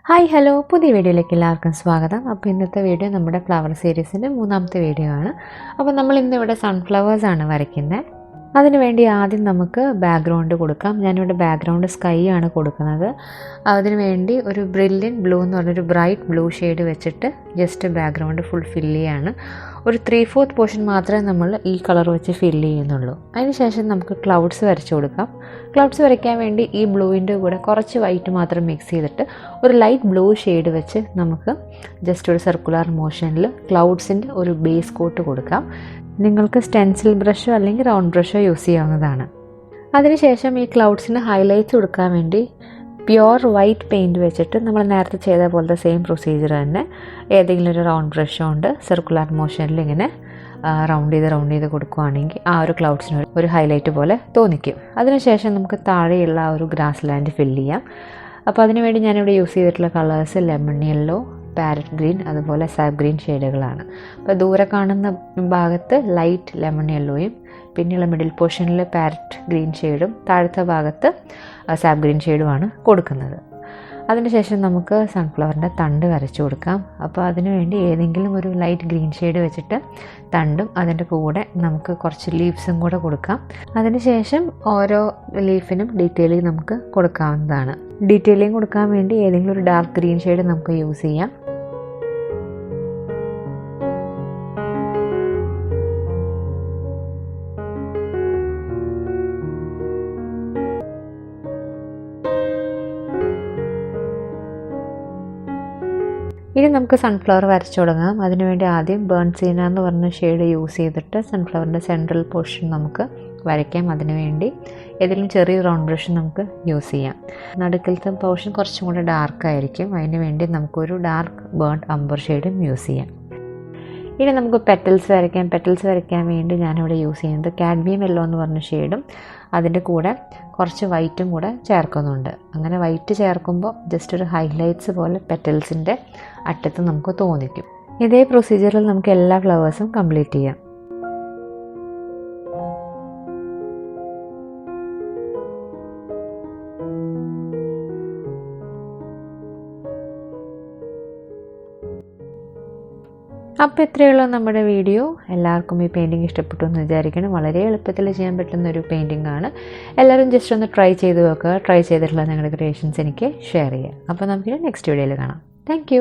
Hi hello പുതിയ വീഡിയോയിലേക്ക് എല്ലാവർക്കും സ്വാഗതം. അപ്പോൾ ഇന്നത്തെ വീഡിയോ നമ്മുടെ ഫ്ലവർ സീരീസിൻ്റെ മൂന്നാമത്തെ വീഡിയോ ആണ്. അപ്പോൾ നമ്മൾ ഇന്നിവിടെ സൺഫ്ലവേഴ്സാണ് വരയ്ക്കുന്നത്. അതിനുവേണ്ടി ആദ്യം നമുക്ക് ബാക്ക്ഗ്രൗണ്ട് കൊടുക്കാം. ഞാനിവിടെ ബാക്ക്ഗ്രൗണ്ട് സ്കൈ ആണ് കൊടുക്കുന്നത്. അതിനുവേണ്ടി ഒരു ബ്രില്യൻറ്റ് ബ്ലൂ എന്ന് പറഞ്ഞൊരു ബ്രൈറ്റ് ബ്ലൂ ഷെയ്ഡ് വെച്ചിട്ട് ജസ്റ്റ് ബാക്ക്ഗ്രൗണ്ട് ഫുൾ ഫില്ല് ചെയ്യാണ്. ഒരു 3/4 പോർഷൻ മാത്രമേ നമ്മൾ ഈ കളർ വെച്ച് ഫില്ല് ചെയ്യുന്നുള്ളൂ. അതിനുശേഷം നമുക്ക് ക്ലൗഡ്സ് വരച്ചു കൊടുക്കാം. ക്ലൗഡ്സ് വരയ്ക്കാൻ വേണ്ടി ഈ ബ്ലൂവിൻ്റെ കൂടെ കുറച്ച് വൈറ്റ് മാത്രം മിക്സ് ചെയ്തിട്ട് ഒരു ലൈറ്റ് ബ്ലൂ ഷെയ്ഡ് വെച്ച് നമുക്ക് ജസ്റ്റ് ഒരു സർക്കുലർ മോഷനിൽ ക്ലൗഡ്സിൻ്റെ ഒരു ബേസ് കോട്ട് കൊടുക്കാം. നിങ്ങൾക്ക് സ്റ്റെൻസിൽ ബ്രഷോ അല്ലെങ്കിൽ റൗണ്ട് ബ്രഷോ യൂസ് ചെയ്യാവുന്നതാണ്. അതിനുശേഷം ഈ ക്ലൗഡ്സിന് ഹൈലൈറ്റ്സ് കൊടുക്കാൻ വേണ്ടി പ്യുവർ വൈറ്റ് പെയിൻറ്റ് വെച്ചിട്ട് നമ്മൾ നേരത്തെ ചെയ്ത പോലത്തെ സെയിം പ്രൊസീജിയർ തന്നെ ഏതെങ്കിലും ഒരു റൗണ്ട് ബ്രഷോ കൊണ്ട് സർക്കുലർ മോഷനിൽ ഇങ്ങനെ റൗണ്ട് ചെയ്ത് കൊടുക്കുകയാണെങ്കിൽ ആ ഒരു ക്ലൗഡ്സിന് ഒരു ഹൈലൈറ്റ് പോലെ തോന്നിക്കും. അതിനുശേഷം നമുക്ക് താഴെയുള്ള ആ ഒരു ഗ്രാസ് ലാൻഡ് ഫില്ല് ചെയ്യാം. അപ്പോൾ അതിനുവേണ്ടി ഞാനിവിടെ യൂസ് ചെയ്തിട്ടുള്ള colours lemon yellow, parrot green, അതുപോലെ സാബ് ഗ്രീൻ ഷെയ്ഡുകളാണ്. അപ്പോൾ ദൂരെ കാണുന്ന ഭാഗത്ത് ലൈറ്റ് ലെമൺ യെല്ലോയും പിന്നെയുള്ള മിഡിൽ പോർഷനിൽ പാരറ്റ് ഗ്രീൻ ഷെയ്ഡും താഴത്തെ ഭാഗത്ത് സാബ് ഗ്രീൻ ഷെയ്ഡുമാണ് കൊടുക്കുന്നത്. അതിനുശേഷം നമുക്ക് സൺഫ്ലവറിൻ്റെ തണ്ട് വരച്ചു കൊടുക്കാം. അപ്പോൾ അതിനുവേണ്ടി ഏതെങ്കിലും ഒരു ലൈറ്റ് ഗ്രീൻ ഷെയ്ഡ് വെച്ചിട്ട് തണ്ടും അതിൻ്റെ കൂടെ നമുക്ക് കുറച്ച് ലീവ്സും കൂടെ കൊടുക്കാം. അതിനുശേഷം ഓരോ ലീഫിനും ഡീറ്റെയിലിംഗ് നമുക്ക് കൊടുക്കാവുന്നതാണ്. ഡീറ്റെയിലിംഗ് കൊടുക്കാൻ വേണ്ടി ഏതെങ്കിലും ഒരു ഡാർക്ക് ഗ്രീൻ ഷെയ്ഡ് നമുക്ക് യൂസ് ചെയ്യാം. ഇനി നമുക്ക് സൺഫ്ലവർ വരച്ചു തുടങ്ങാം. അതിനുവേണ്ടി ആദ്യം ബേൺ സീന എന്ന് പറഞ്ഞ ഷെയ്ഡ് യൂസ് ചെയ്തിട്ട് സൺഫ്ലവറിൻ്റെ സെൻട്രൽ പോർഷൻ നമുക്ക് വരയ്ക്കാം. അതിനുവേണ്ടി ഏതെങ്കിലും ചെറിയ റൗണ്ട് ബ്രഷ് നമുക്ക് യൂസ് ചെയ്യാം. നടുക്കിലത്തെ പോർഷൻ കുറച്ചും കൂടെ ഡാർക്കായിരിക്കും. അതിന് വേണ്ടി നമുക്കൊരു ഡാർക്ക് ബേൺ അംബർ ഷെയ്ഡും യൂസ് ചെയ്യാം. ഇനി നമുക്ക് പെറ്റൽസ് വരയ്ക്കാം. പെറ്റൽസ് വരയ്ക്കാൻ വേണ്ടി ഞാനിവിടെ യൂസ് ചെയ്യുന്നത് കാഡ്മിയം യെല്ലോ എന്ന് പറഞ്ഞ ഷെയ്ഡും അതിൻ്റെ കൂടെ കുറച്ച് വൈറ്റും കൂടെ ചേർക്കുന്നുണ്ട്. അങ്ങനെ വൈറ്റ് ചേർക്കുമ്പോൾ ജസ്റ്റ് ഒരു ഹൈലൈറ്റ്സ് പോലെ പെറ്റൽസിൻ്റെ അറ്റത്ത് നമുക്ക് തോന്നിക്കും. ഇതേ പ്രൊസീജിയറിൽ നമുക്ക് എല്ലാ ഫ്ലവേഴ്സും കംപ്ലീറ്റ് ചെയ്യാം. അപ്പോൾ ഇത്രയുള്ള നമ്മുടെ വീഡിയോ. എല്ലാവർക്കും ഈ പെയിൻറ്റിങ് ഇഷ്ടപ്പെട്ടു എന്ന് വിചാരിക്കണം. വളരെ എളുപ്പത്തിൽ ചെയ്യാൻ പറ്റുന്ന ഒരു പെയിൻറ്റിംഗ് ആണ്. എല്ലാവരും ജസ്റ്റ് ഒന്ന് ട്രൈ ചെയ്ത് നോക്കുക. ട്രൈ ചെയ്തിട്ടുള്ള നിങ്ങളുടെ ക്രിയേഷൻസ് എനിക്ക് ഷെയർ ചെയ്യുക. അപ്പോൾ നമുക്കിനി നെക്സ്റ്റ് വീഡിയോയിൽ കാണാം. താങ്ക്